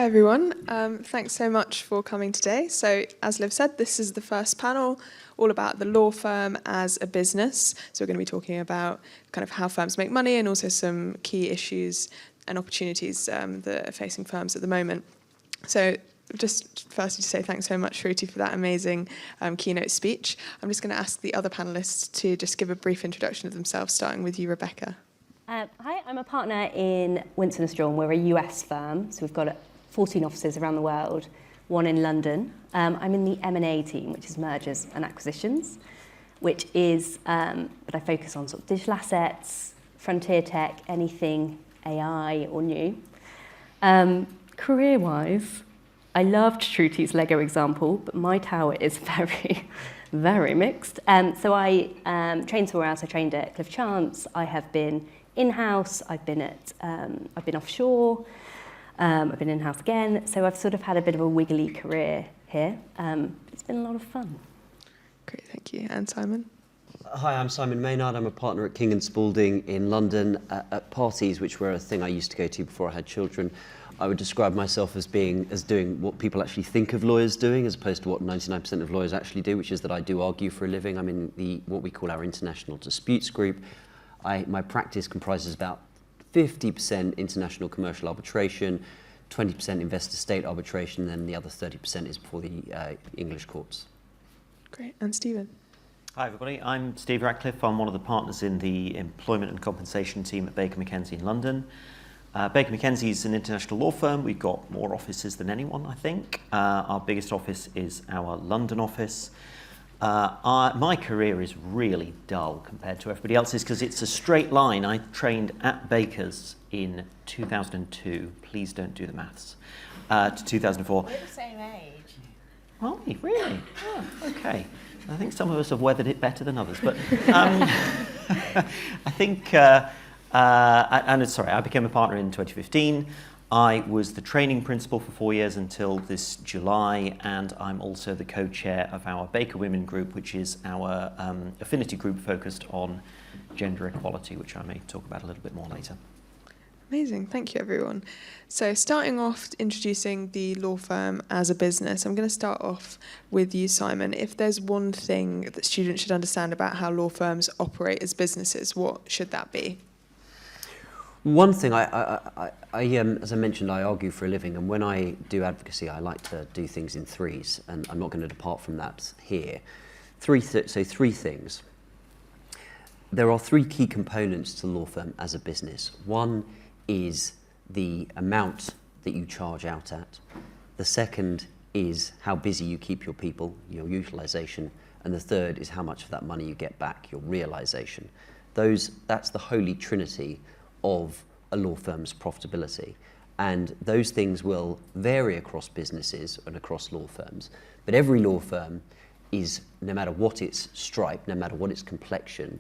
Hi everyone, thanks so much for coming today. So as Liv said, this is the first panel all about the law firm as a business. So we're going to be talking about kind of how firms make money and also some key issues and opportunities that are facing firms at the moment. So just firstly to say thanks so much, Shruti, for that amazing keynote speech. I'm just going to ask the other panellists to just give a brief introduction of themselves, starting with you, Rebecca. Hi, I'm a partner in Winston and Strawn. We're a US firm, so we've got 14 offices around the world, one in London. I'm in the M&A team, which is mergers and acquisitions, which is, but I focus on sort of digital assets, frontier tech, anything AI or new. Career-wise, I loved Shruti's Lego example, but my tower is very, very mixed. So I trained somewhere else. I trained at Cliff Chance. I have been in-house. I've been offshore. I've been in-house again. So I've sort of had a bit of a wiggly career here. It's been a lot of fun. Great, thank you. And Simon? Hi, I'm Simon Maynard. I'm a partner at King & Spalding in London. At parties, which were a thing I used to go to before I had children, I would describe myself as doing what people actually think of lawyers doing, as opposed to what 99% of lawyers actually do, which is that I do argue for a living. I'm in what we call our international disputes group. My practice comprises about 50% international commercial arbitration, 20% investor-state arbitration, and the other 30% is before the English courts. Great. And Stephen? Hi everybody, I'm Steve Ratcliffe. I'm one of the partners in the employment and compensation team at Baker McKenzie in London. Baker McKenzie is an international law firm. We've got more offices than anyone, I think. Our biggest office is our London office. My career is really dull compared to everybody else's because it's a straight line. I trained at Baker's in 2002. Please don't do the maths. To 2004. We're the same age. Are we? Really? Oh, okay. I think some of us have weathered it better than others. But I think, I became a partner in 2015. I was the training principal for 4 years until this July, and I'm also the co-chair of our Baker Women group, which is our affinity group focused on gender equality, which I may talk about a little bit more later. Amazing, thank you everyone. So starting off introducing the law firm as a business, I'm going to start off with you, Simon. If there's one thing that students should understand about how law firms operate as businesses, what should that be? One thing, as I mentioned, I argue for a living, and when I do advocacy, I like to do things in threes, and I'm not going to depart from that here. Three things. There are three key components to the law firm as a business. One is the amount that you charge out at. The second is how busy you keep your people, your utilization, and the third is how much of that money you get back, your realization. That's the holy trinity of a law firm's profitability. And those things will vary across businesses and across law firms. But every law firm is, no matter what its stripe, no matter what its complexion,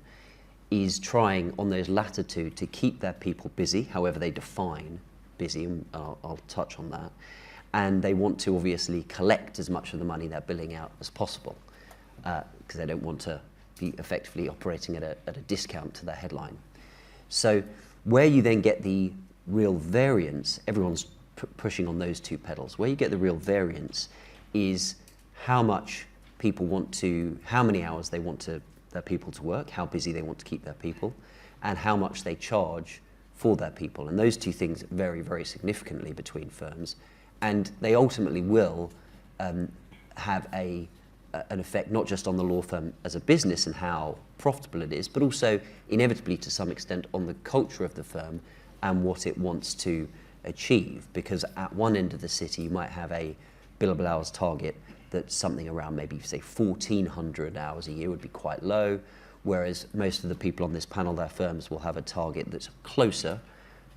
is trying on those latter two to keep their people busy, however they define busy, and I'll touch on that. And they want to obviously collect as much of the money they're billing out as possible, because they don't want to be effectively operating at a discount to their headline. So where you then get the real variance, everyone's pushing on those two pedals. Where you get the real variance is how much people want to, how many hours they want their people to work, how busy they want to keep their people, and how much they charge for their people. And those two things vary very significantly between firms, and they ultimately will have an effect not just on the law firm as a business and how profitable it is, but also inevitably to some extent on the culture of the firm and what it wants to achieve. Because at one end of the city you might have a billable hours target that's something around maybe say 1,400 hours a year would be quite low, whereas most of the people on this panel, their firms will have a target that's closer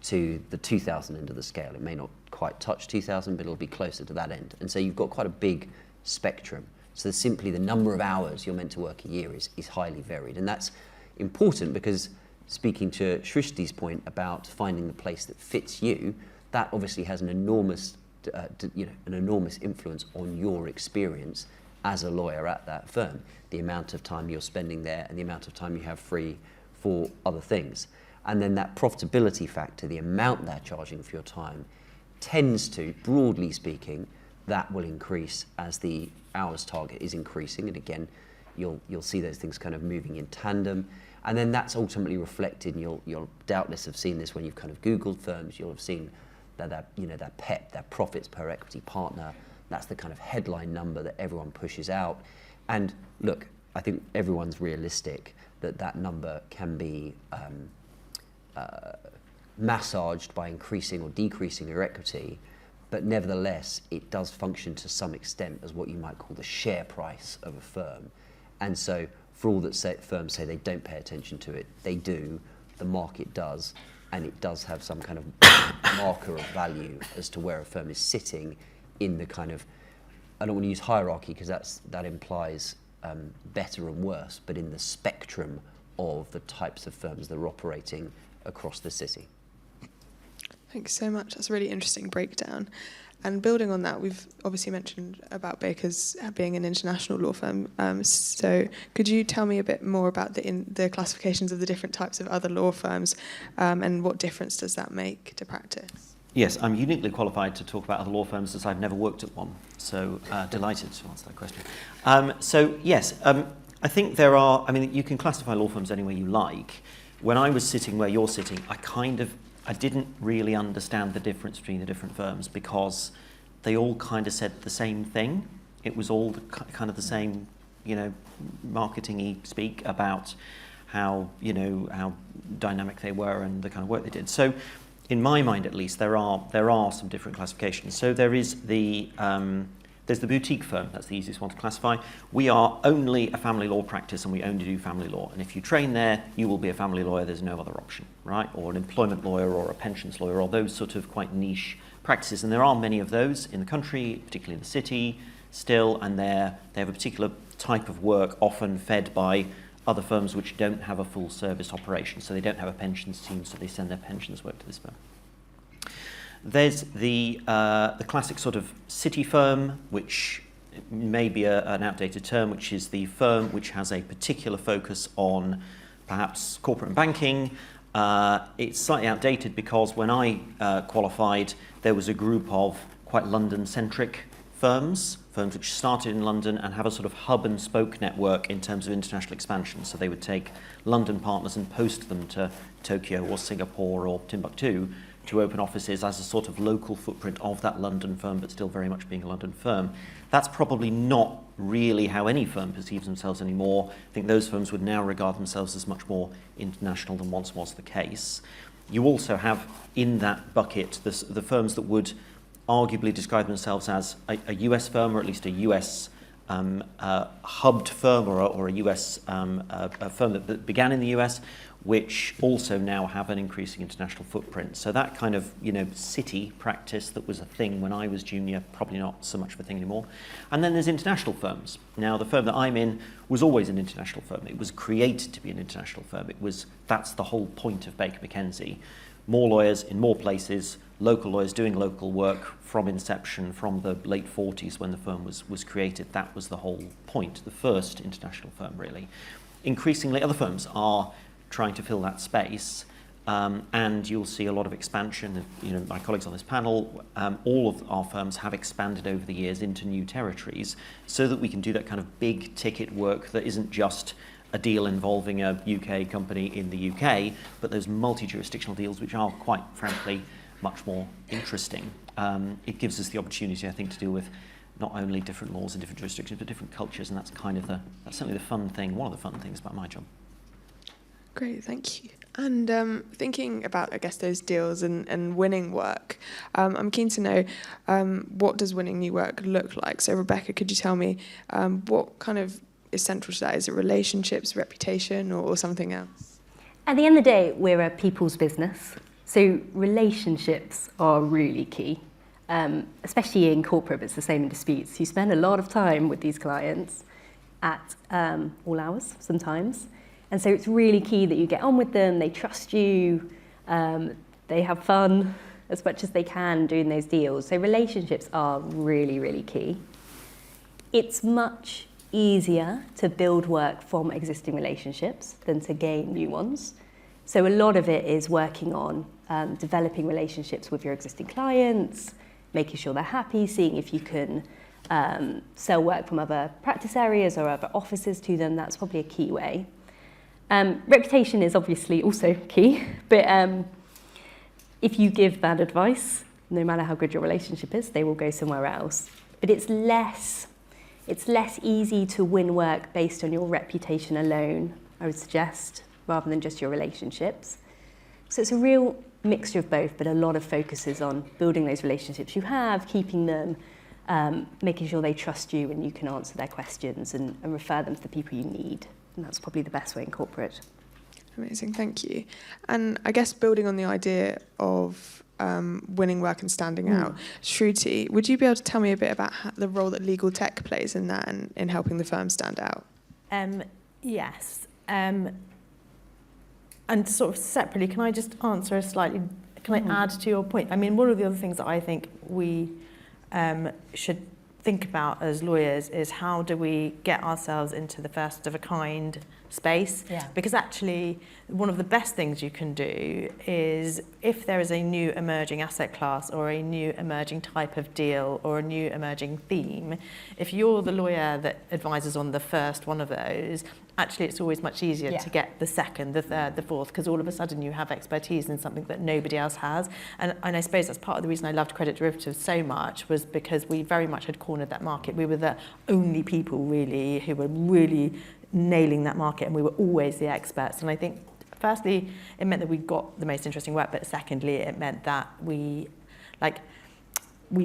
to the 2,000 end of the scale. It may not quite touch 2,000, but it'll be closer to that end. And so you've got quite a big spectrum. So simply the number of hours you're meant to work a year is highly varied. And that's important because, speaking to Shruti's point about finding the place that fits you, that obviously has an enormous influence on your experience as a lawyer at that firm, the amount of time you're spending there and the amount of time you have free for other things. And then that profitability factor, the amount they're charging for your time, tends to, broadly speaking, that will increase as the hours target is increasing. And again, you'll see those things kind of moving in tandem. And then that's ultimately reflected, and you'll doubtless have seen this when you've kind of Googled firms. You'll have seen that their PEP, their profits per equity partner, that's the kind of headline number that everyone pushes out. And look, I think everyone's realistic that number can be massaged by increasing or decreasing your equity, but nevertheless, it does function to some extent as what you might call the share price of a firm. And so, for all that firms say they don't pay attention to it, they do, the market does, and it does have some kind of marker of value as to where a firm is sitting in the kind of, I don't want to use hierarchy because that implies better and worse, but in the spectrum of the types of firms that are operating across the city. Thanks so much. That's a really interesting breakdown. And building on that, we've obviously mentioned about Bakers being an international law firm. So could you tell me a bit more about the classifications of the different types of other law firms, and what difference does that make to practice? Yes, I'm uniquely qualified to talk about other law firms as I've never worked at one. So delighted to answer that question. I think there are, you can classify law firms any way you like. When I was sitting where you're sitting, I didn't really understand the difference between the different firms because they all kind of said the same thing. It was all kind of the same, marketing-y speak about how dynamic they were and the kind of work they did. So in my mind, at least, there are some different classifications. So there's the boutique firm. That's the easiest one to classify. We are only a family law practice, and we only do family law. And if you train there, you will be a family lawyer. There's no other option, right? Or an employment lawyer, or a pensions lawyer, or those sort of quite niche practices. And there are many of those in the country, particularly in the city, still. And they have a particular type of work, often fed by other firms which don't have a full service operation. So they don't have a pensions team, so they send their pensions work to this firm. There's the classic sort of city firm, which may be an outdated term, which is the firm which has a particular focus on perhaps corporate and banking. It's slightly outdated because when I qualified, there was a group of quite London-centric firms which started in London and have a sort of hub and spoke network in terms of international expansion. So they would take London partners and post them to Tokyo or Singapore or Timbuktu to open offices as a sort of local footprint of that London firm, but still very much being a London firm. That's probably not really how any firm perceives themselves anymore. I think those firms would now regard themselves as much more international than once was the case. You also have in that bucket the firms that would arguably describe themselves as a US firm, or at least a US hubbed firm, or a US a firm that began in the US, which also now have an increasing international footprint. So that kind of, city practice that was a thing when I was junior, probably not so much of a thing anymore. And then there's international firms. Now, the firm that I'm in was always an international firm. It was created to be an international firm. That's the whole point of Baker McKenzie. More lawyers in more places, local lawyers doing local work from inception, from the late 40s when the firm was created. That was the whole point, the first international firm, really. Increasingly, other firms are trying to fill that space, and you'll see a lot of expansion. My colleagues on this panel, all of our firms have expanded over the years into new territories so that we can do that kind of big ticket work that isn't just a deal involving a UK company in the UK, but those multi-jurisdictional deals which are, quite frankly, much more interesting. It gives us the opportunity, I think, to deal with not only different laws in different jurisdictions, but different cultures, and that's certainly the fun thing, one of the fun things about my job. Great, thank you. And thinking about, I guess, those deals and winning work, I'm keen to know what does winning new work look like? So Rebecca, could you tell me what kind of is central to that? Is it relationships, reputation, or something else? At the end of the day, we're a people's business, so relationships are really key, especially in corporate, but it's the same in disputes. You spend a lot of time with these clients at all hours sometimes. And so it's really key that you get on with them, they trust you, they have fun as much as they can doing those deals. So relationships are really, really key. It's much easier to build work from existing relationships than to gain new ones. So a lot of it is working on developing relationships with your existing clients, making sure they're happy, seeing if you can sell work from other practice areas or other offices to them. That's probably a key way. Reputation is obviously also key, but if you give bad advice, no matter how good your relationship is, they will go somewhere else. But it's less easy to win work based on your reputation alone, I would suggest, rather than just your relationships. So it's a real mixture of both, but a lot of focus is on building those relationships you have, keeping them, making sure they trust you and you can answer their questions and refer them to the people you need. And that's probably the best way in corporate. Amazing, thank you. And I guess building on the idea of winning work and standing out, Shruti, would you be able to tell me a bit about the role that legal tech plays in that and in helping the firm stand out? Yes. And sort of separately, can I just answer can I add to your point? I mean, one of the other things that I think we should think about as lawyers is how do we get ourselves into the first of a kind space? Yeah. Because actually, one of the best things you can do is if there is a new emerging asset class or a new emerging type of deal or a new emerging theme, if you're the lawyer that advises on the first one of those, actually it's always much easier to get the second, the third, the fourth, because all of a sudden you have expertise in something that nobody else has. And I suppose that's part of the reason I loved credit derivatives so much, was because we very much had cornered that market. We were the only people really who were really nailing that market, and we were always the experts. And I think firstly it meant that we got the most interesting work, but secondly it meant that we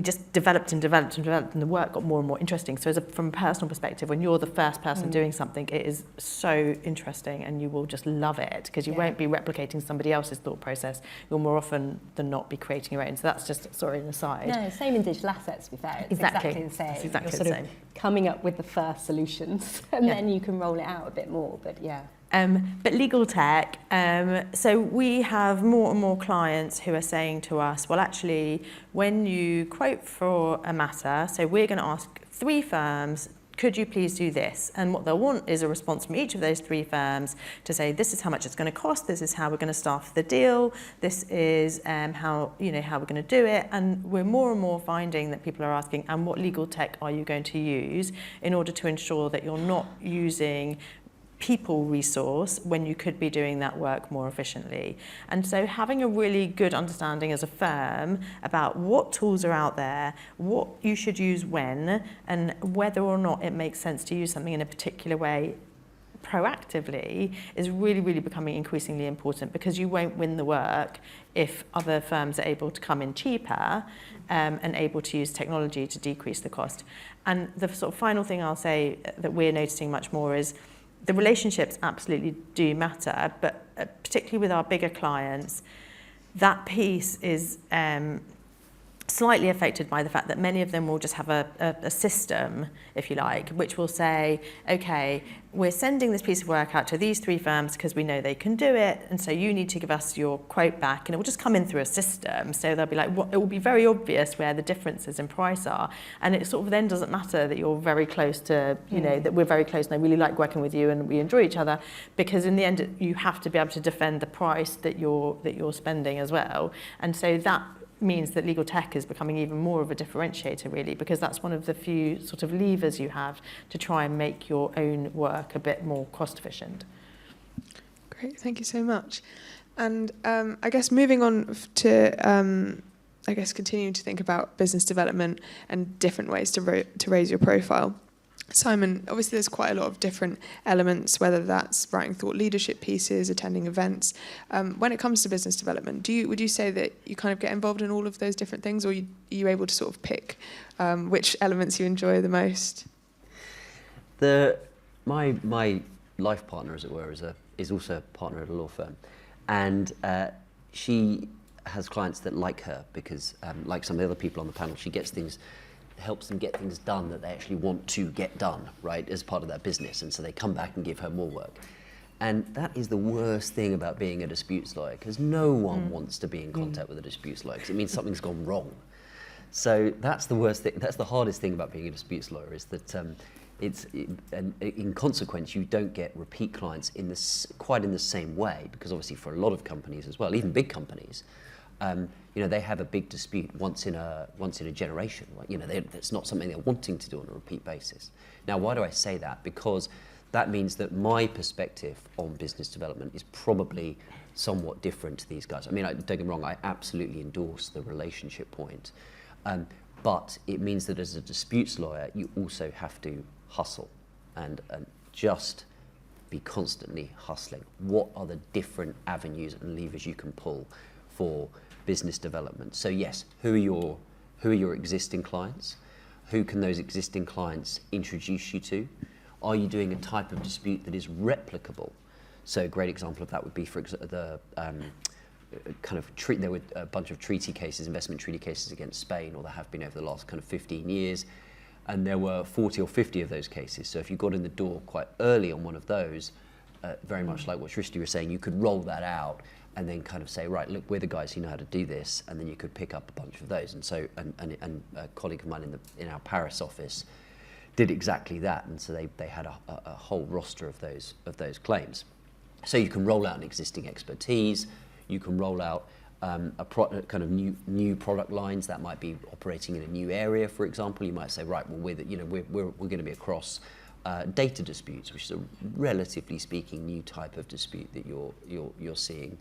just developed and the work got more and more interesting. So from a personal perspective, when you're the first person doing something, it is so interesting and you will just love it, because you won't be replicating somebody else's thought process. You'll more often than not be creating your own. So that's just an aside. No, same in digital assets, to be fair. It's Exactly. the same. It's exactly You're the sort same. of coming up with the first solutions and then you can roll it out a bit more, but yeah. But legal tech, so we have more and more clients who are saying to us, well, actually, when you quote for a matter, so we're going to ask 3 firms, could you please do this? And what they'll want is a response from each of those 3 firms to say, this is how much it's going to cost, this is how we're going to staff the deal, this is how we're going to do it. And we're more and more finding that people are asking, and what legal tech are you going to use in order to ensure that you're not using people resource when you could be doing that work more efficiently. And so having a really good understanding as a firm about what tools are out there, what you should use when, and whether or not it makes sense to use something in a particular way proactively is really, really becoming increasingly important, because you won't win the work if other firms are able to come in cheaper and able to use technology to decrease the cost. And the sort of final thing I'll say that we're noticing much more is the relationships absolutely do matter, but particularly with our bigger clients, that piece is slightly affected by the fact that many of them will just have a system, if you like, which will say, okay, we're sending this piece of work out to these 3 firms because we know they can do it, and so you need to give us your quote back, and it will just come in through a system. So they'll be like, it will be very obvious where the differences in price are, and it sort of then doesn't matter that you're very close to, that we're very close and I really like working with you and we enjoy each other, because in the end you have to be able to defend the price that you're spending as well. And so that means that legal tech is becoming even more of a differentiator, really, because that's one of the few sort of levers you have to try and make your own work a bit more cost efficient. Great, thank you so much. And I guess moving on to continuing to think about business development and different ways to raise your profile. Simon, obviously there's quite a lot of different elements, whether that's writing thought leadership pieces, attending events. When it comes to business development, would you say that you kind of get involved in all of those different things, or are you able to sort of pick which elements you enjoy the most? My life partner, as it were, is also a partner at a law firm, and she has clients that like her because, like some of the other people on the panel, she helps them get things done that they actually want to get done, right, as part of their business, and so they come back and give her more work. And that is the worst thing about being a disputes lawyer, because no one wants to be in contact with a disputes lawyer, because it means something's gone wrong. So that's the worst thing. That's the hardest thing about being a disputes lawyer, is that and in consequence, you don't get repeat clients quite in the same way, because obviously for a lot of companies as well, even big companies, they have a big dispute once in a generation. Like, it's not something they're wanting to do on a repeat basis. Now, why do I say that? Because that means that my perspective on business development is probably somewhat different to these guys. I mean, don't get me wrong, I absolutely endorse the relationship point. But it means that as a disputes lawyer, you also have to hustle and just be constantly hustling. What are the different avenues and levers you can pull for business development? So yes, who are your existing clients? Who can those existing clients introduce you to? Are you doing a type of dispute that is replicable? So a great example of that would be, for example, there were a bunch of treaty cases, investment treaty cases against Spain, or there have been over the last kind of 15 years, and there were 40 or 50 of those cases. So if you got in the door quite early on one of those, very much like what Shruti was saying, you could roll that out and then kind of say, right, look, we're the guys who know how to do this, and then you could pick up a bunch of those. And so, and a colleague of mine in our Paris office did exactly that, and so they had a whole roster of those claims. So you can roll out an existing expertise. You can roll out kind of new product lines that might be operating in a new area. For example, you might say, right, well, we're going to be across data disputes, which is a relatively speaking new type of dispute that you're seeing.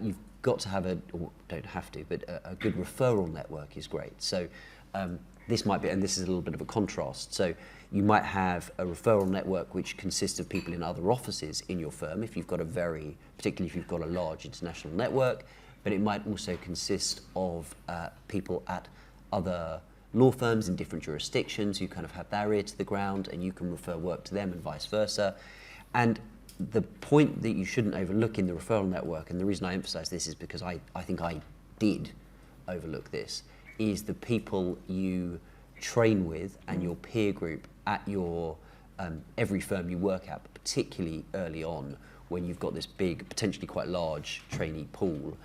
You've got to have or don't have to, but a good referral network is great. So this might be, and this is a little bit of a contrast. So you might have a referral network which consists of people in other offices in your firm, if you've got particularly if you've got a large international network, but it might also consist of people at other law firms in different jurisdictions who kind of have their ear to the ground, and you can refer work to them and vice versa. And the point that you shouldn't overlook in the referral network, and the reason I emphasize this is because I think I did overlook this, is the people you train with and your peer group at your every firm you work at, but particularly early on when you've got this big, potentially quite large trainee pool.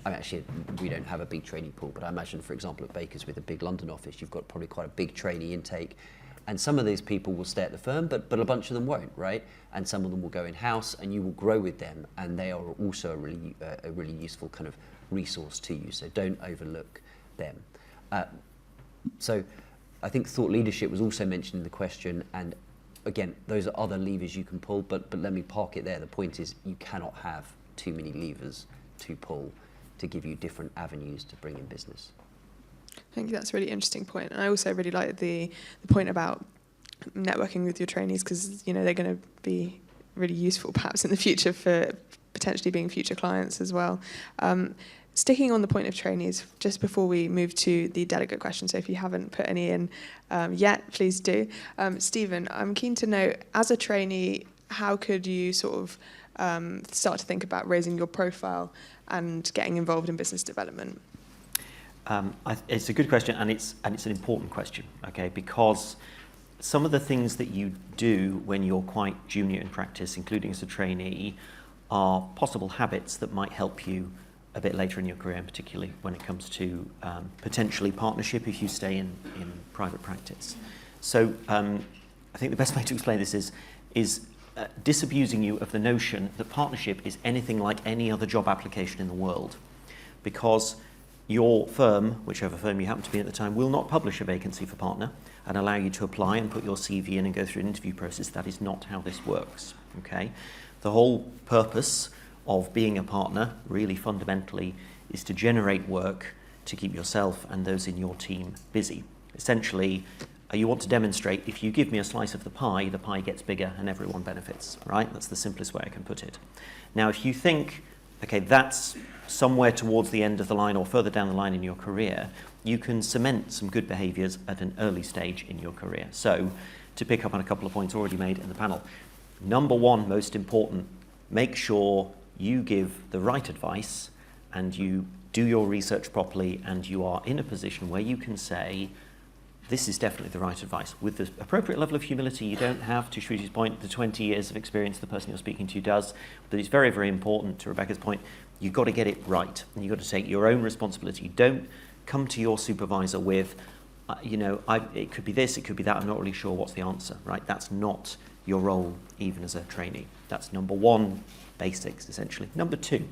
Actually, we don't have a big trainee pool, but I imagine, for example, at Baker's with a big London office, you've got probably quite a big trainee intake, and some of these people will stay at the firm, but a bunch of them won't, right? And some of them will go in-house, and you will grow with them, and they are also a really useful kind of resource to you, so don't overlook them. So I think thought leadership was also mentioned in the question, and again, those are other levers you can pull, but let me park it there. The point is, you cannot have too many levers to pull to give you different avenues to bring in business. I think that's a really interesting point. And I also really like the point about networking with your trainees, because they're going to be really useful perhaps in the future for potentially being future clients as well. Sticking on the point of trainees, just before we move to the delegate question, so if you haven't put any in yet, please do. Stephen, I'm keen to know, as a trainee, how could you sort of start to think about raising your profile and getting involved in business development? It's a good question, and it's an important question, okay? Because some of the things that you do when you're quite junior in practice, including as a trainee, are possible habits that might help you a bit later in your career, and particularly when it comes to potentially partnership if you stay in private practice. So I think the best way to explain this is disabusing you of the notion that partnership is anything like any other job application in the world, because your firm, whichever firm you happen to be at the time, will not publish a vacancy for partner and allow you to apply and put your CV in and go through an interview process. That is not how this works, okay? The whole purpose of being a partner, really fundamentally, is to generate work to keep yourself and those in your team busy. Essentially, you want to demonstrate, if you give me a slice of the pie gets bigger and everyone benefits, right? That's the simplest way I can put it. Now, if you think, okay, that's somewhere towards the end of the line or further down the line in your career, you can cement some good behaviours at an early stage in your career. So, to pick up on a couple of points already made in the panel, number one, most important, make sure you give the right advice and you do your research properly, and you are in a position where you can say, this is definitely the right advice. With the appropriate level of humility, you don't have, to Shruti's point, the 20 years of experience the person you're speaking to does, but it's very, very important, to Rebecca's point, you've got to get it right, and you've got to take your own responsibility. Don't come to your supervisor with, it could be this, it could be that, I'm not really sure what's the answer, right? That's not your role even as a trainee. That's number one, basics essentially. Number two,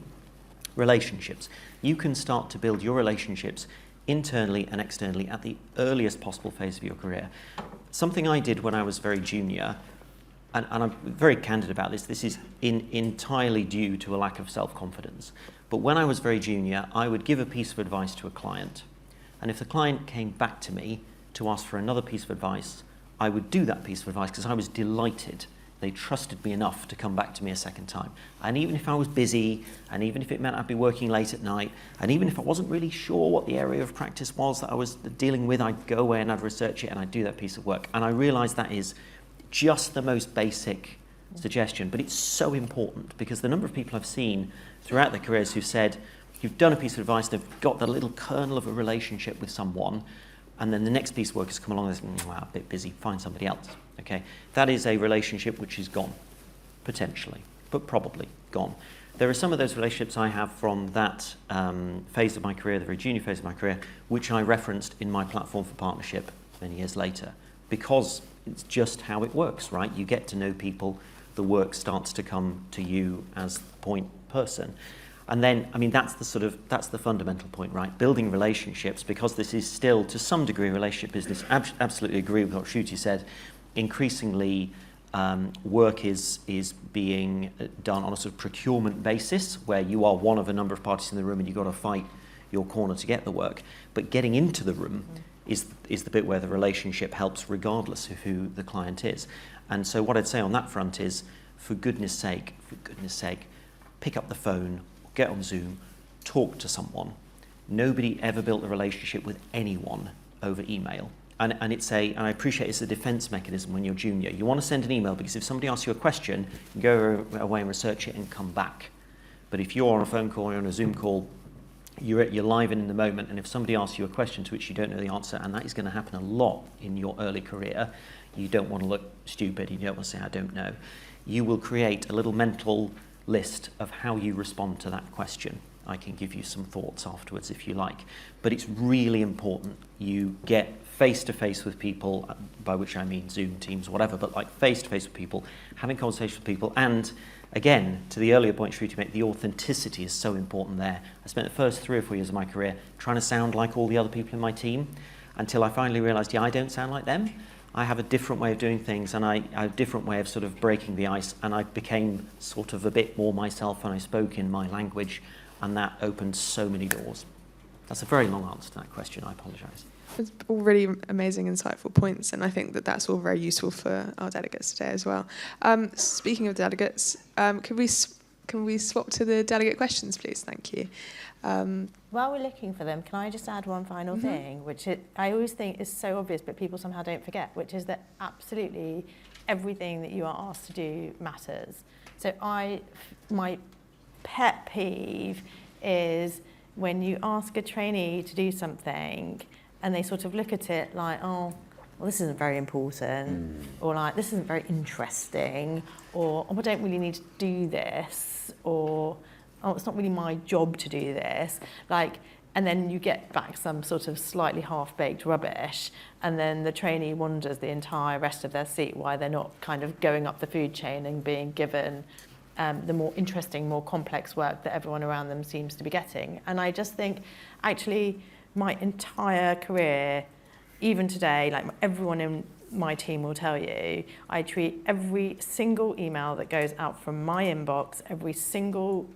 relationships. You can start to build your relationships internally and externally at the earliest possible phase of your career. Something I did when I was very junior, and I'm very candid about this is entirely due to a lack of self-confidence. But when I was very junior, I would give a piece of advice to a client, and if the client came back to me to ask for another piece of advice, I would do that piece of advice because I was delighted. They trusted me enough to come back to me a second time. And even if I was busy, and even if it meant I'd be working late at night, and even if I wasn't really sure what the area of practice was that I was dealing with, I'd go away and I'd research it and I'd do that piece of work. And I realised that is just the most basic suggestion, but it's so important because the number of people I've seen throughout their careers who've said, you've done a piece of advice, they've got the little kernel of a relationship with someone, and then the next piece of work has come along and they say, wow, a bit busy, find somebody else. Okay, that is a relationship which is gone, potentially, but probably gone. There are some of those relationships I have from that phase of my career, the very junior phase of my career, which I referenced in my platform for partnership many years later, because it's just how it works, right? You get to know people, the work starts to come to you as the point person. And then, I mean, that's the fundamental point, right? Building relationships, because this is still, to some degree, a relationship business. Absolutely agree with what Shruti said. Increasingly, work is being done on a sort of procurement basis, where you are one of a number of parties in the room and you've got to fight your corner to get the work. But getting into the room is the bit where the relationship helps, regardless of who the client is. And so what I'd say on that front is, for goodness sake, pick up the phone, get on Zoom, talk to someone. Nobody ever built a relationship with anyone over email. And I appreciate it's a defense mechanism when you're junior. You want to send an email because if somebody asks you a question, you go away and research it and come back. But if you're on a phone call or on a Zoom call, you're live in the moment, and if somebody asks you a question to which you don't know the answer, and that is going to happen a lot in your early career, you don't want to look stupid, you don't want to say, I don't know. You will create a little mental list of how you respond to that question. I can give you some thoughts afterwards if you like. But it's really important you get face-to-face with people, by which I mean Zoom, Teams, whatever, but like face-to-face with people, having conversations with people, and again, to the earlier point Shruti made, the authenticity is so important there. I spent the first 3 or 4 years of my career trying to sound like all the other people in my team, until I finally realised, I don't sound like them. I have a different way of doing things, and I have a different way of sort of breaking the ice, and I became sort of a bit more myself, and I spoke in my language, and that opened so many doors. That's a very long answer to that question, I apologise. It's all really amazing, insightful points, and I think that that's all very useful for our delegates today as well. Speaking of delegates, can we swap to the delegate questions, please? Thank you. While we're looking for them, can I just add one final thing, which I always think is so obvious, but people somehow don't forget, which is that absolutely everything that you are asked to do matters. So my pet peeve is when you ask a trainee to do something and they sort of look at it like, oh, well, this isn't very important, or like, this isn't very interesting, or oh, I don't really need to do this, or oh, it's not really my job to do this. Like, and then you get back some sort of slightly half-baked rubbish, and then the trainee wonders the entire rest of their seat why they're not kind of going up the food chain and being given the more interesting, more complex work that everyone around them seems to be getting. And I just think, actually, my entire career, even today, like everyone in my team will tell you, I treat every single email that goes out from my inbox, every single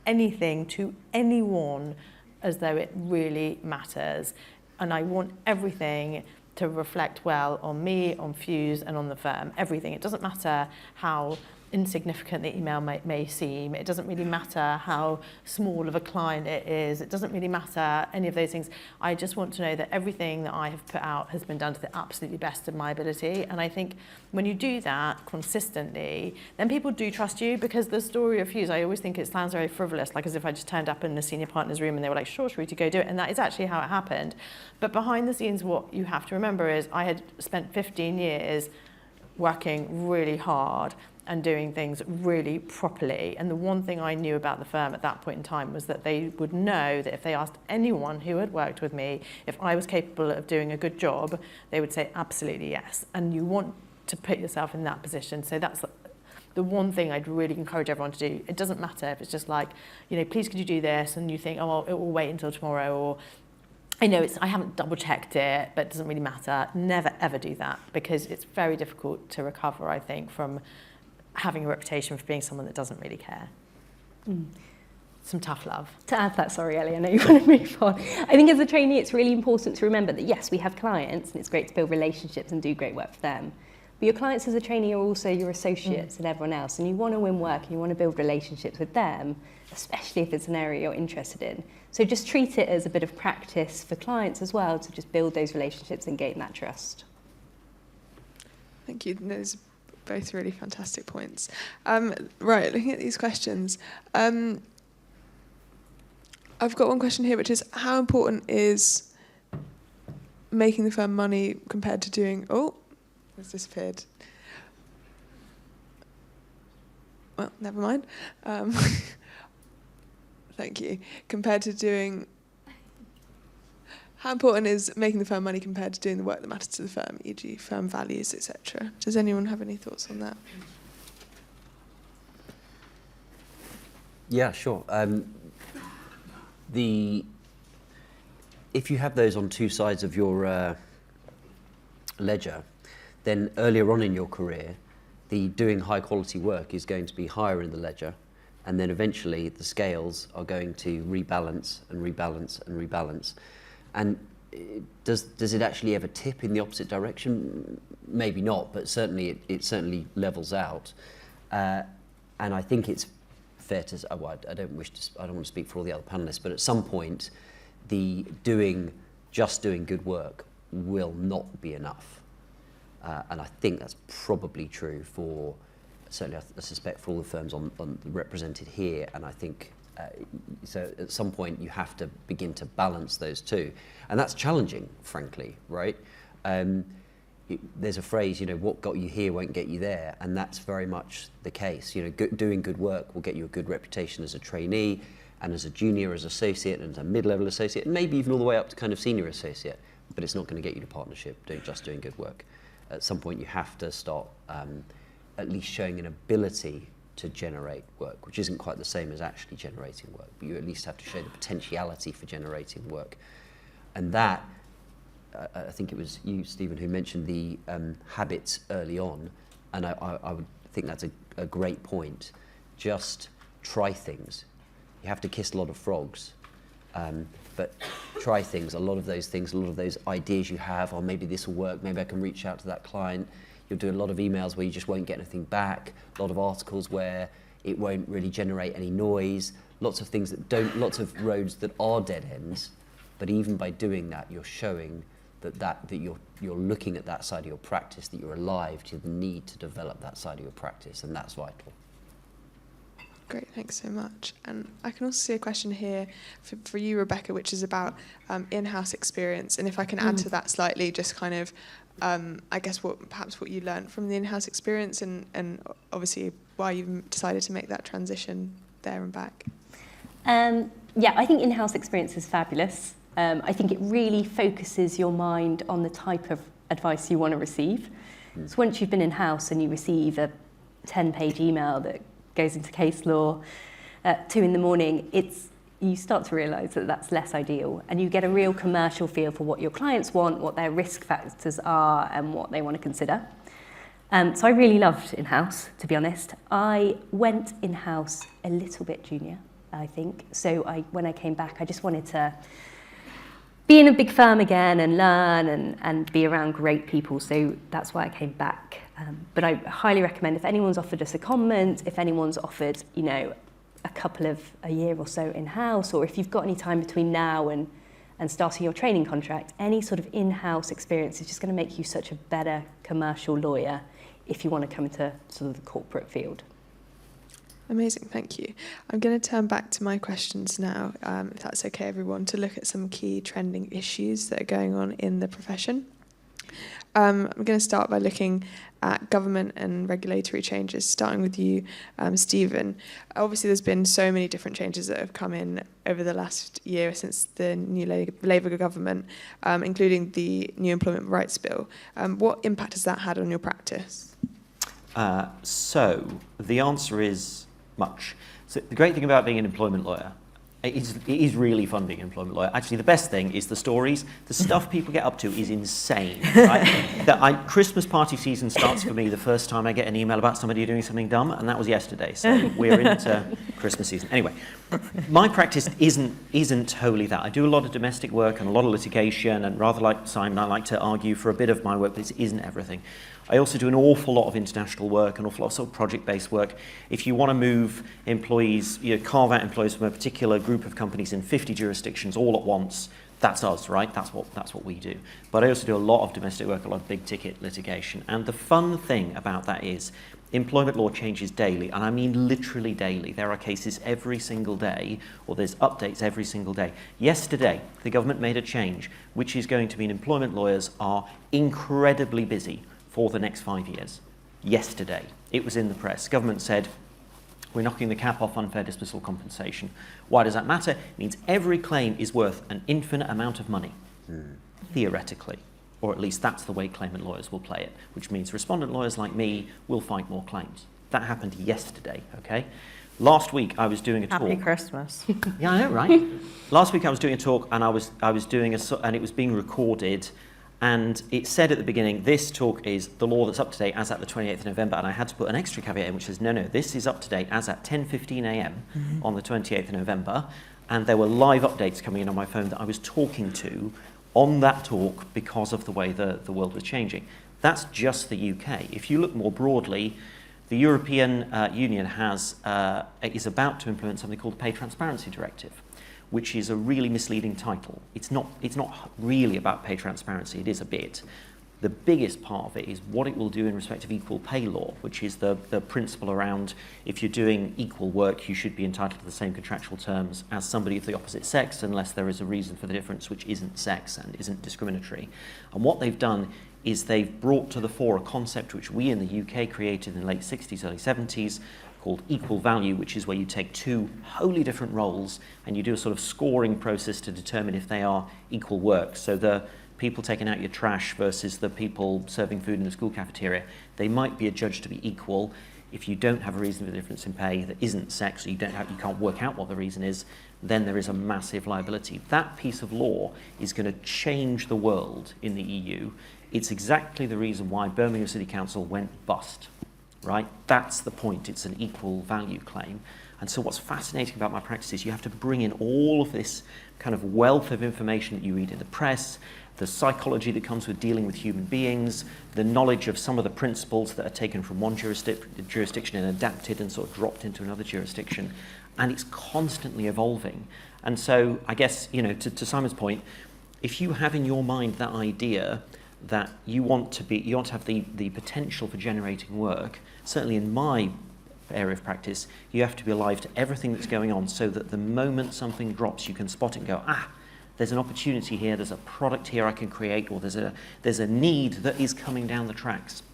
anything to anyone, as though it really matters. And I want everything to reflect well on me, on Fuse, and on the firm. Everything. It doesn't matter how insignificant the email may seem. It doesn't really matter how small of a client it is. It doesn't really matter any of those things. I just want to know that everything that I have put out has been done to the absolutely best of my ability. And I think when you do that consistently, then people do trust you, because the story of Fuse, I always think it sounds very frivolous, like as if I just turned up in the senior partner's room and they were like, sure, Shruti, go do it. And that is actually how it happened. But behind the scenes, what you have to remember is I had spent 15 years working really hard and doing things really properly. And the one thing I knew about the firm at that point in time was that they would know that if they asked anyone who had worked with me if I was capable of doing a good job, they would say absolutely yes. And you want to put yourself in that position. So that's the one thing I'd really encourage everyone to do. It doesn't matter if it's just like, you know, please could you do this, and you think, oh, well, it will wait until tomorrow, or I know I haven't double checked it, but it doesn't really matter. Never ever do that, because it's very difficult to recover, I think, from having a reputation for being someone that doesn't really care. Some tough love. To add that, sorry Ellie, I know you want to move on. I think as a trainee it's really important to remember that yes, we have clients and it's great to build relationships and do great work for them. But your clients as a trainee are also your associates and everyone else, and you want to win work and you want to build relationships with them, especially if it's an area you're interested in. So just treat it as a bit of practice for clients as well, to just build those relationships and gain that trust. Thank you. Those are both really fantastic points. Right, looking at these questions. I've got one question here, which is how important is making the firm money compared to doing... Oh, it's disappeared. Well, never mind. Thank you. Compared to doing... How important is making the firm money compared to doing the work that matters to the firm, e.g. firm values, etc.? Does anyone have any thoughts on that? Yeah, sure. If you have those on two sides of your ledger, then earlier on in your career, the doing high quality work is going to be higher in the ledger, and then eventually the scales are going to rebalance and rebalance and rebalance. And does it actually ever tip in the opposite direction? Maybe not, but certainly it certainly levels out. And I think it's fair to say, well, I don't want to speak for all the other panellists, but at some point, the just doing good work will not be enough. And I think that's probably true for, certainly I suspect for all the firms represented here, and I think so at some point you have to begin to balance those two. And that's challenging, frankly, right? There's a phrase, you know, what got you here won't get you there, and that's very much the case. You know, doing good work will get you a good reputation as a trainee, and as a junior, as associate, and as a mid-level associate, and maybe even all the way up to kind of senior associate, but it's not going to get you to partnership, just doing good work. At some point you have to start at least showing an ability to generate work, which isn't quite the same as actually generating work, but you at least have to show the potentiality for generating work. And that, I think it was you, Stephen, who mentioned the habits early on, and I would think that's a great point. Just try things. You have to kiss a lot of frogs, but try things. A lot of those things, a lot of those ideas you have, or maybe this will work, maybe I can reach out to that client. You'll do a lot of emails where you just won't get anything back, a lot of articles where it won't really generate any noise, lots of things that don't, lots of roads that are dead ends, but even by doing that, you're showing that you're looking at that side of your practice, that you're alive to the need to develop that side of your practice, and that's vital. Great, thanks so much. And I can also see a question here for you, Rebecca, which is about in-house experience. And if I can add to that slightly, just kind of, I guess perhaps what you learned from the in-house experience, and obviously why you've decided to make that transition there and back. Yeah, I think in-house experience is fabulous. I think it really focuses your mind on the type of advice you want to receive. So once you've been in-house and you receive a 10-page email that goes into case law at 2 a.m, you start to realise that that's less ideal, and you get a real commercial feel for what your clients want, what their risk factors are, and what they want to consider. So I really loved in-house, to be honest. I went in-house a little bit junior, I think. So when I came back, I just wanted to be in a big firm again and learn and be around great people. So that's why I came back. But I highly recommend, if anyone's offered us a comment, if anyone's offered, you know, a year or so in-house, or if you've got any time between now and starting your training contract, any sort of in-house experience is just going to make you such a better commercial lawyer if you want to come into sort of the corporate field. Amazing, thank you. I'm going to turn back to my questions now, if that's okay, everyone, to look at some key trending issues that are going on in the profession. I'm going to start by looking at government and regulatory changes, starting with you, Stephen. Obviously, there's been so many different changes that have come in over the last year since the new Labour government, including the new Employment Rights Bill. What impact has that had on your practice? So the answer is much. So the great thing about being an employment lawyer, it is really fun being an employment lawyer. Actually, the best thing is the stories. The stuff people get up to is insane. Right? Christmas party season starts for me the first time I get an email about somebody doing something dumb, and that was yesterday. So we're into Christmas season. Anyway, my practice isn't wholly that. I do a lot of domestic work and a lot of litigation, and rather like Simon, I like to argue for a bit of my work, but it isn't everything. I also do an awful lot of international work, an awful lot of sort of project-based work. If you want to move employees, carve out employees from a particular group of companies in 50 jurisdictions all at once, that's us, right? That's what we do. But I also do a lot of domestic work, a lot of big-ticket litigation. And the fun thing about that is employment law changes daily, and I mean literally daily. There are cases every single day, or there's updates every single day. Yesterday, the government made a change, which is going to mean employment lawyers are incredibly busy for the next 5 years. Yesterday, it was in the press. Government said, we're knocking the cap off unfair dismissal compensation. Why does that matter? It means every claim is worth an infinite amount of money, theoretically. Or at least that's the way claimant lawyers will play it, which means respondent lawyers like me will fight more claims. That happened yesterday, okay? Last week I was doing a talk. Happy Christmas. Yeah, I know, right? Last week I was doing a talk, and I was doing and it was being recorded. And it said at the beginning, this talk is the law that's up to date as at the 28th of November. And I had to put an extra caveat in, which says, no, this is up to date as at 10:15 a.m. on the 28th of November. And there were live updates coming in on my phone that I was talking to on that talk because of the way the world was changing. That's just the UK. If you look more broadly, the European Union is about to implement something called the Pay Transparency Directive, which is a really misleading title. It's not really about pay transparency, it is a bit. The biggest part of it is what it will do in respect of equal pay law, which is the principle around if you're doing equal work, you should be entitled to the same contractual terms as somebody of the opposite sex, unless there is a reason for the difference which isn't sex and isn't discriminatory. And what they've done is they've brought to the fore a concept which we in the UK created in the late 60s, early 70s, called equal value, which is where you take two wholly different roles and you do a sort of scoring process to determine if they are equal work. So the people taking out your trash versus the people serving food in the school cafeteria, they might be adjudged to be equal. If you don't have a reason for the difference in pay that isn't sex, or you can't work out what the reason is, then there is a massive liability. That piece of law is going to change the world in the EU. It's exactly the reason why Birmingham City Council went bust. Right? That's the point. It's an equal value claim. And so what's fascinating about my practice is you have to bring in all of this kind of wealth of information that you read in the press, the psychology that comes with dealing with human beings, the knowledge of some of the principles that are taken from one jurisdiction and adapted and sort of dropped into another jurisdiction. And it's constantly evolving. And so I guess, to Simon's point, if you have in your mind that idea that you want to have the potential for generating work, certainly in my area of practice, you have to be alive to everything that's going on so that the moment something drops, you can spot it and go, there's an opportunity here, there's a product here I can create, or there's a need that is coming down the tracks,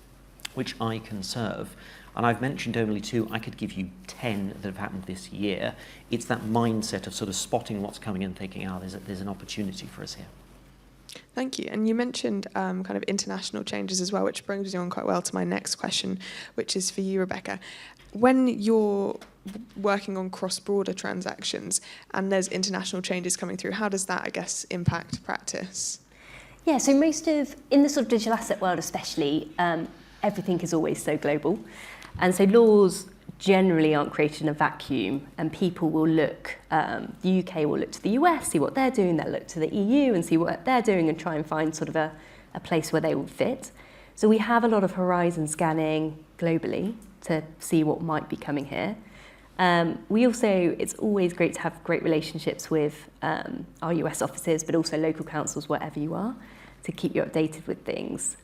which I can serve. And I've mentioned only 2, I could give you 10 that have happened this year. It's that mindset of sort of spotting what's coming and thinking, there's an opportunity for us here. Thank you. And you mentioned kind of international changes as well, which brings you on quite well to my next question, which is for you, Rebecca. When you're working on cross-border transactions and there's international changes coming through, how does that, I guess, impact practice? Yeah, so in the sort of digital asset world especially, everything is always so global. And so laws generally aren't created in a vacuum, and people will look, the UK will look to the US, see what they're doing, they'll look to the EU and see what they're doing and try and find sort of a place where they will fit. So we have a lot of horizon scanning globally to see what might be coming here. It's always great to have great relationships with our US offices, but also local councils wherever you are, to keep you updated with things,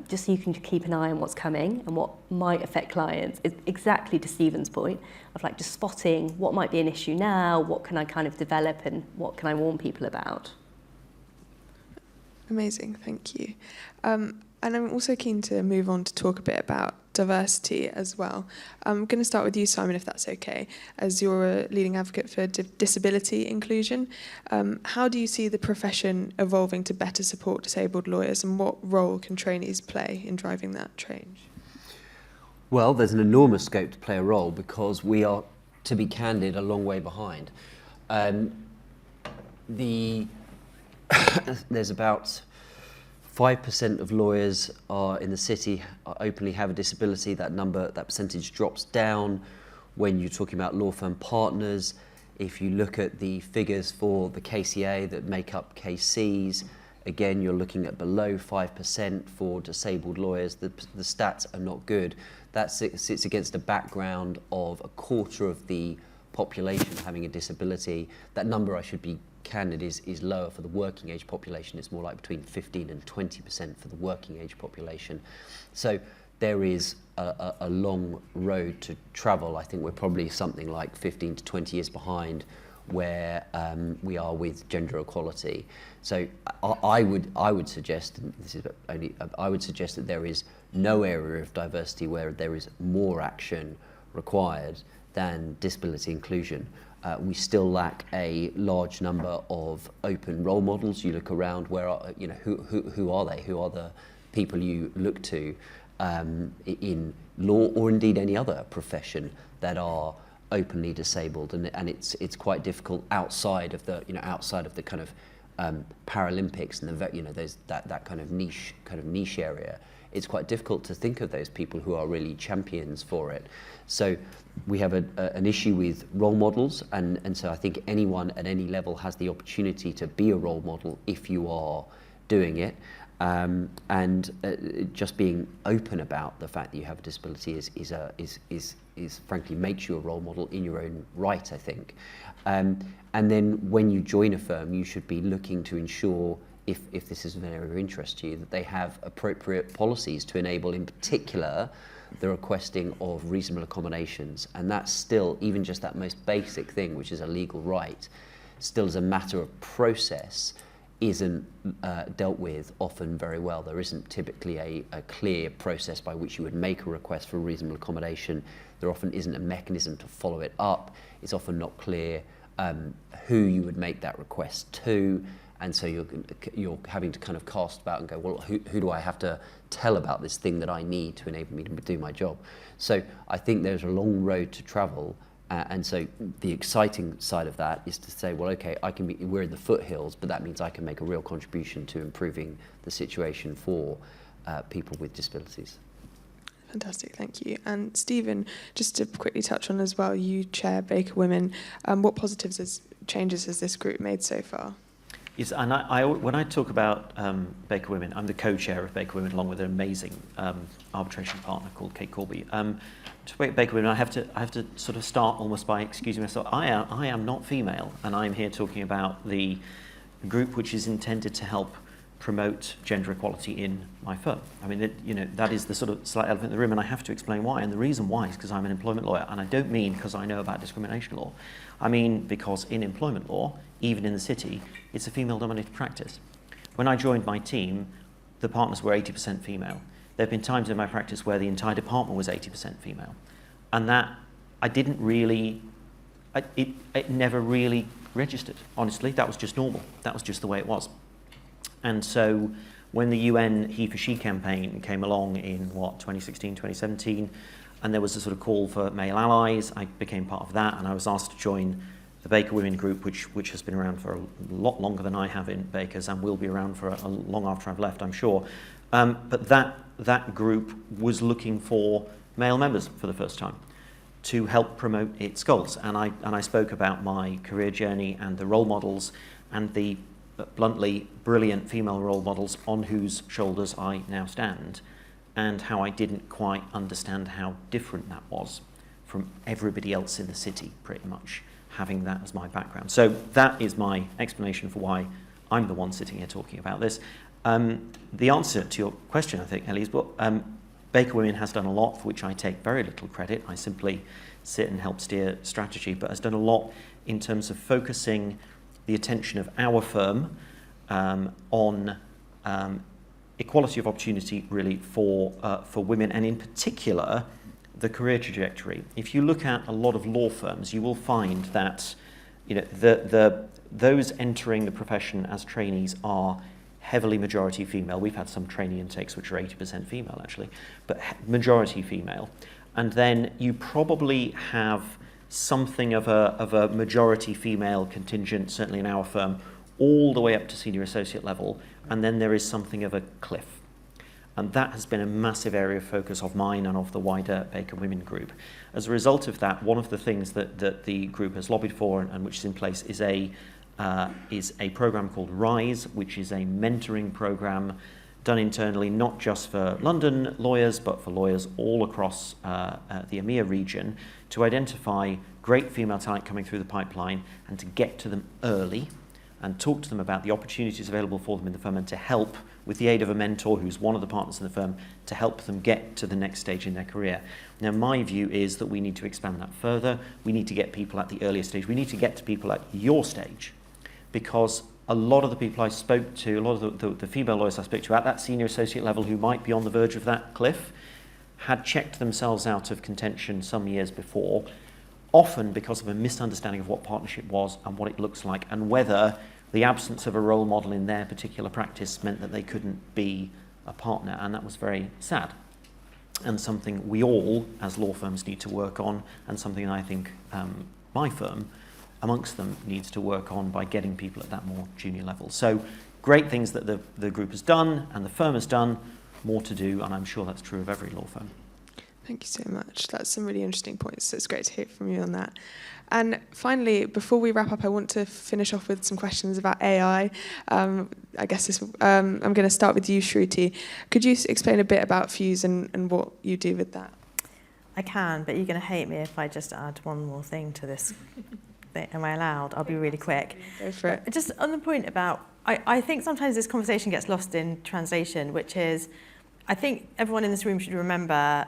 just so you can keep an eye on what's coming and what might affect clients. It's exactly to Stephen's point of just spotting what might be an issue now, what can I kind of develop and what can I warn people about. Amazing, thank you. And I'm also keen to move on to talk a bit about diversity as well. I'm going to start with you, Simon, if that's okay, as you're a leading advocate for disability inclusion. How do you see the profession evolving to better support disabled lawyers, and what role can trainees play in driving that change? Well, there's an enormous scope to play a role because we are, to be candid, a long way behind. There's about 5% of lawyers in the city openly have a disability. That percentage drops down when you're talking about law firm partners. If you look at the figures for the KCA that make up KCs, again, you're looking at below 5% for disabled lawyers. The stats are not good. That sits against a background of a quarter of the population having a disability. That number, I should be candid, is lower for the working age population. It's more like between 15 and 20% for the working age population. So there is a long road to travel. I think we're probably something like 15 to 20 years behind where we are with gender equality. So I would suggest, and this is only, I would suggest that there is no area of diversity where there is more action required than disability inclusion. We still lack a large number of open role models. You look around, who are they? Who are the people you look to in law or indeed any other profession that are openly disabled? And it's quite difficult outside of the kind of Paralympics and there's that kind of niche area. It's quite difficult to think of those people who are really champions for it. So we have an issue with role models, and so I think anyone at any level has the opportunity to be a role model if you are doing it. Just being open about the fact that you have a disability is frankly makes you a role model in your own right, I think. And then when you join a firm, you should be looking to ensure, if this is an area of interest to you, that they have appropriate policies to enable, in particular, the requesting of reasonable accommodations. And that's still, even just that most basic thing, which is a legal right, still as a matter of process, isn't dealt with often very well. There isn't typically a clear process by which you would make a request for a reasonable accommodation. There often isn't a mechanism to follow it up. It's often not clear who you would make that request to. And so you're having to kind of cast about and go, well, who do I have to tell about this thing that I need to enable me to do my job? So I think there's a long road to travel. And so the exciting side of that is to say, well, okay, we're in the foothills, but that means I can make a real contribution to improving the situation for people with disabilities. Fantastic, thank you. And Stephen, just to quickly touch on as well, you chair Baker Women. What changes has this group made so far? Yes, and when I talk about Baker Women, I'm the co-chair of Baker Women along with an amazing arbitration partner called Kate Corby. To Baker Women, I have to sort of start almost by excusing myself. I am not female, and I'm here talking about the group which is intended to help promote gender equality in my firm. I mean, that is the sort of slight elephant in the room, and I have to explain why. And the reason why is because I'm an employment lawyer, and I don't mean because I know about discrimination law. I mean because in employment law, even in the city, it's a female-dominated practice. When I joined my team, the partners were 80% female. There have been times in my practice where the entire department was 80% female. And that, it never really registered, honestly. That was just normal. That was just the way it was. And so when the UN He for She campaign came along in, 2016, 2017, and there was a sort of call for male allies, I became part of that, and I was asked to join the Baker Women group, which has been around for a lot longer than I have in Baker's and will be around for a long after I've left, I'm sure. But that group was looking for male members for the first time to help promote its goals. And I spoke about my career journey and the role models and the bluntly brilliant female role models on whose shoulders I now stand, and how I didn't quite understand how different that was from everybody else in the city, pretty much, having that as my background. So that is my explanation for why I'm the one sitting here talking about this. The answer to your question, I think, Ellie, is Baker Women has done a lot for which I take very little credit. I simply sit and help steer strategy, but has done a lot in terms of focusing the attention of our firm on equality of opportunity really for women, and in particular the career trajectory. If you look at a lot of law firms, you will find that those entering the profession as trainees are heavily majority female. We've had some trainee intakes which are 80% female actually, but majority female. And then you probably have something of a majority female contingent, certainly in our firm, all the way up to senior associate level, and then there is something of a cliff. And that has been a massive area of focus of mine and of the wider Baker Women group. As a result of that, one of the things that the group has lobbied for and which is in place is a program called RISE, which is a mentoring program done internally, not just for London lawyers, but for lawyers all across the EMEA region, to identify great female talent coming through the pipeline and to get to them early and talk to them about the opportunities available for them in the firm, and to help, with the aid of a mentor who's one of the partners in the firm, to help them get to the next stage in their career. Now, my view is that we need to expand that further. We need to get people at the earlier stage. We need to get to people at your stage, because a lot of the people I spoke to, a lot of the female lawyers I spoke to at that senior associate level who might be on the verge of that cliff, had checked themselves out of contention some years before, often because of a misunderstanding of what partnership was and what it looks like, and whether the absence of a role model in their particular practice meant that they couldn't be a partner, and that was very sad. And something we all, as law firms, need to work on, and something I think my firm, amongst them, needs to work on by getting people at that more junior level. So great things that the group has done and the firm has done, more to do, and I'm sure that's true of every law firm. Thank you so much. That's some really interesting points. So it's great to hear from you on that. And finally, before we wrap up, I want to finish off with some questions about AI. I guess I'm going to start with you, Shruti. Could you explain a bit about Fuse and what you do with that? I can, but you're going to hate me if I just add one more thing to this. Am I allowed? I'll be really quick. Go for it. Just on the point about, I think sometimes this conversation gets lost in translation, which is, I think everyone in this room should remember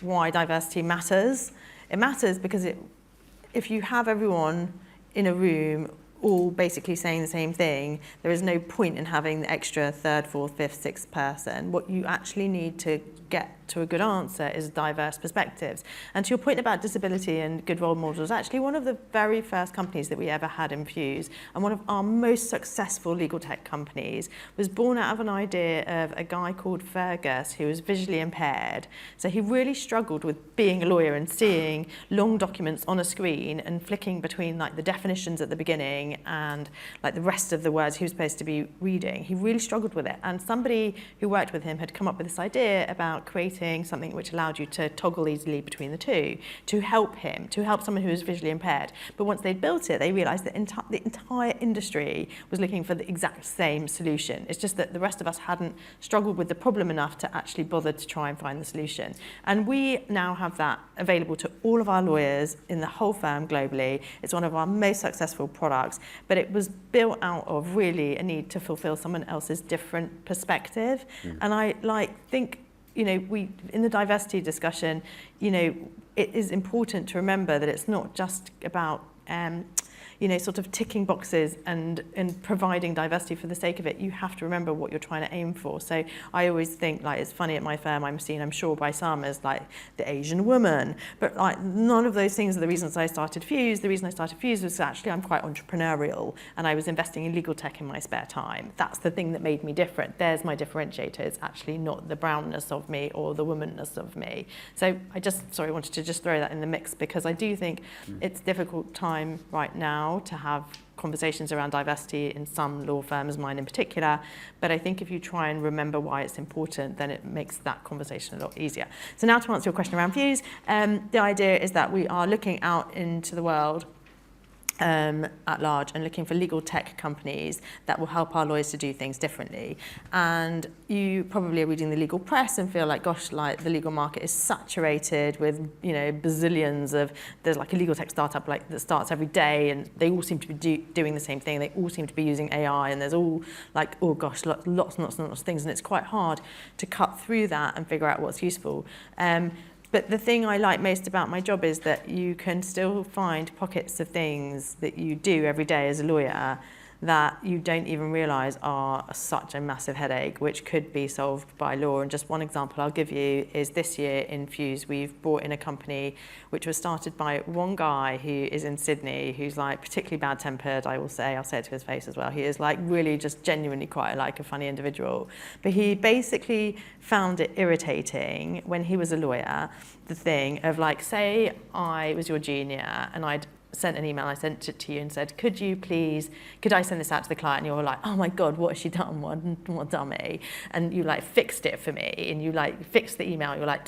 why diversity matters. It matters because if you have everyone in a room all basically saying the same thing, there is no point in having the extra third, fourth, fifth, sixth person. What you actually need to get to a good answer is diverse perspectives. And to your point about disability and good role models, actually one of the very first companies that we ever had in Fuse, and one of our most successful legal tech companies, was born out of an idea of a guy called Fergus who was visually impaired. So he really struggled with being a lawyer and seeing long documents on a screen and flicking between like the definitions at the beginning and like the rest of the words he was supposed to be reading. He really struggled with it. And somebody who worked with him had come up with this idea about creating something which allowed you to toggle easily between the two to help him, to help someone who was visually impaired. But once they'd built it, they realised that the entire industry was looking for the exact same solution. It's just that the rest of us hadn't struggled with the problem enough to actually bother to try and find the solution. And we now have that available to all of our lawyers in the whole firm globally. It's one of our most successful products, but it was built out of really a need to fulfil someone else's different perspective. And I think, you know, we in the diversity discussion, you know, it is important to remember that it's not just about you know, sort of ticking boxes and providing diversity for the sake of it. You have to remember what you're trying to aim for. So I always think, like, it's funny at my firm, I'm seen, I'm sure, by some as like the Asian woman, but like none of those things are the reasons I started Fuse. The reason I started Fuse was actually I'm quite entrepreneurial and I was investing in legal tech in my spare time. That's the thing that made me different. There's my differentiator. It's actually not the brownness of me or the womanness of me. So I wanted to just throw that in the mix because I do think it's a difficult time right now to have conversations around diversity in some law firms, mine in particular, but I think if you try and remember why it's important, then it makes that conversation a lot easier. So now to answer your question around Fuse, the idea is that we are looking out into the world at large and looking for legal tech companies that will help our lawyers to do things differently. And you probably are reading the legal press and feel like, gosh, like the legal market is saturated with, you know, bazillions of, there's like a legal tech startup like that starts every day and they all seem to be doing the same thing. They all seem to be using AI and there's all like, oh gosh, lots of things, and it's quite hard to cut through that and figure out what's useful. But the thing I like most about my job is that you can still find pockets of things that you do every day as a lawyer that you don't even realise are such a massive headache, which could be solved by law. And just one example I'll give you is this year in Fuse, we've brought in a company which was started by one guy who is in Sydney, who's like particularly bad-tempered, I will say, I'll say it to his face as well. He is like really just genuinely quite like a funny individual. But he basically found it irritating when he was a lawyer, the thing of like, say I was your junior and I'd sent an email, I sent it to you and said, could I send this out to the client? And you were like, oh my God, what has she done? What dummy? And you like fixed it for me, and you like fixed the email. You're like,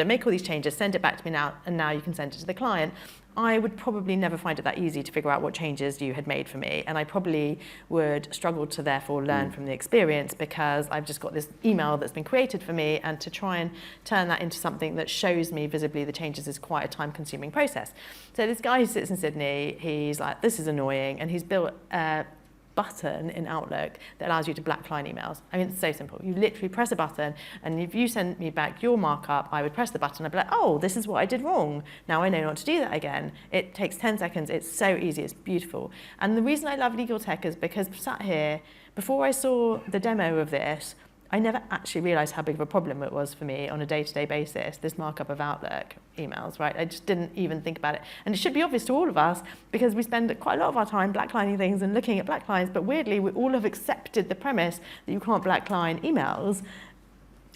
make all these changes, send it back to me now, and now you can send it to the client. I would probably never find it that easy to figure out what changes you had made for me, and I probably would struggle to therefore learn from the experience, because I've just got this email that's been created for me, and to try and turn that into something that shows me visibly the changes is quite a time-consuming process. So this guy who sits in Sydney, he's like, this is annoying, and he's built a button in Outlook that allows you to black line emails. I mean, it's so simple. You literally press a button, and if you send me back your markup, I would press the button, I'd be like, oh, this is what I did wrong. Now I know not to do that again. It takes 10 seconds. It's so easy. It's beautiful. And the reason I love legal tech is because sat here, before I saw the demo of this, I never actually realised how big of a problem it was for me on a day-to-day basis, this markup of Outlook emails, right? I just didn't even think about it. And it should be obvious to all of us, because we spend quite a lot of our time blacklining things and looking at blacklines, but weirdly, we all have accepted the premise that you can't blackline emails.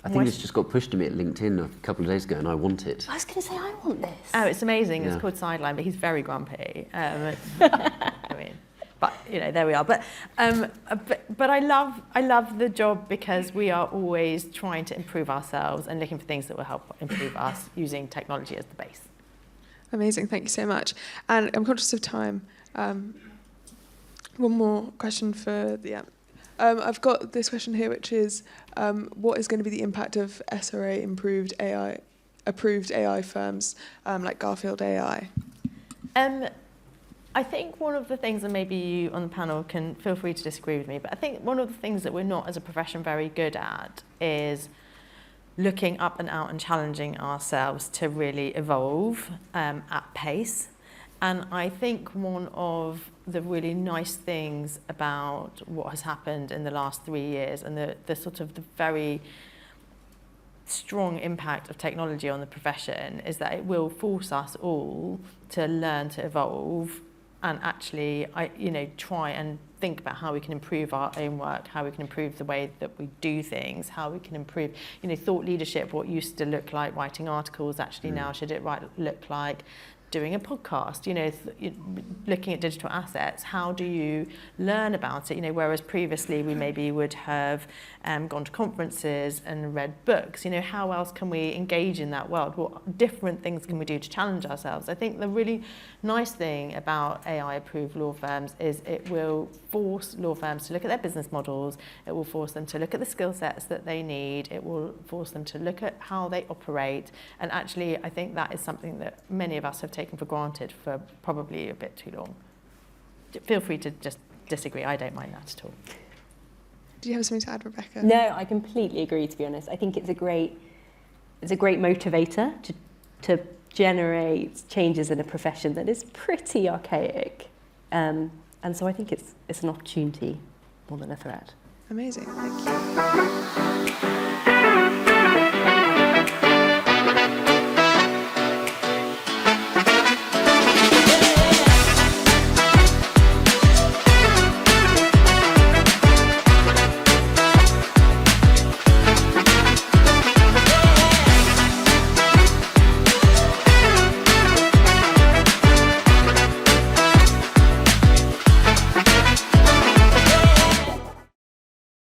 I think this just got pushed to me at LinkedIn a couple of days ago, and I want it. I was going to say, I want this. Oh, it's amazing. Yeah. It's called Sideline, but he's very grumpy. I mean, but you know, there we are. But I love the job, because we are always trying to improve ourselves and looking for things that will help improve us, using technology as the base. Amazing, thank you so much. And I'm conscious of time. One more question for the app. I've got this question here, which is, what is going to be the impact of SRA approved AI firms like Garfield AI? I think one of the things, and maybe you on the panel can feel free to disagree with me, but I think one of the things that we're not as a profession very good at is looking up and out and challenging ourselves to really evolve at pace. And I think one of the really nice things about what has happened in the last 3 years, and the sort of the very strong impact of technology on the profession, is that it will force us all to learn to evolve and actually, try and think about how we can improve our own work, how we can improve the way that we do things, how we can improve, thought leadership. What used to look like writing articles, actually now should it look like doing a podcast, looking at digital assets. How do you learn about it? Whereas previously we maybe would have gone to conferences and read books. How else can we engage in that world? What different things can we do to challenge ourselves? I think the really nice thing about AI-approved law firms is it will force law firms to look at their business models. It will force them to look at the skill sets that they need. It will force them to look at how they operate. And actually, I think that is something that many of us have taken for granted for probably a bit too long. Feel free to just disagree. I don't mind that at all. Do you have something to add, Rebecca? No, I completely agree, to be honest. I think it's a great motivator to generate changes in a profession that is pretty archaic. And so I think it's an opportunity more than a threat. Amazing, thank you.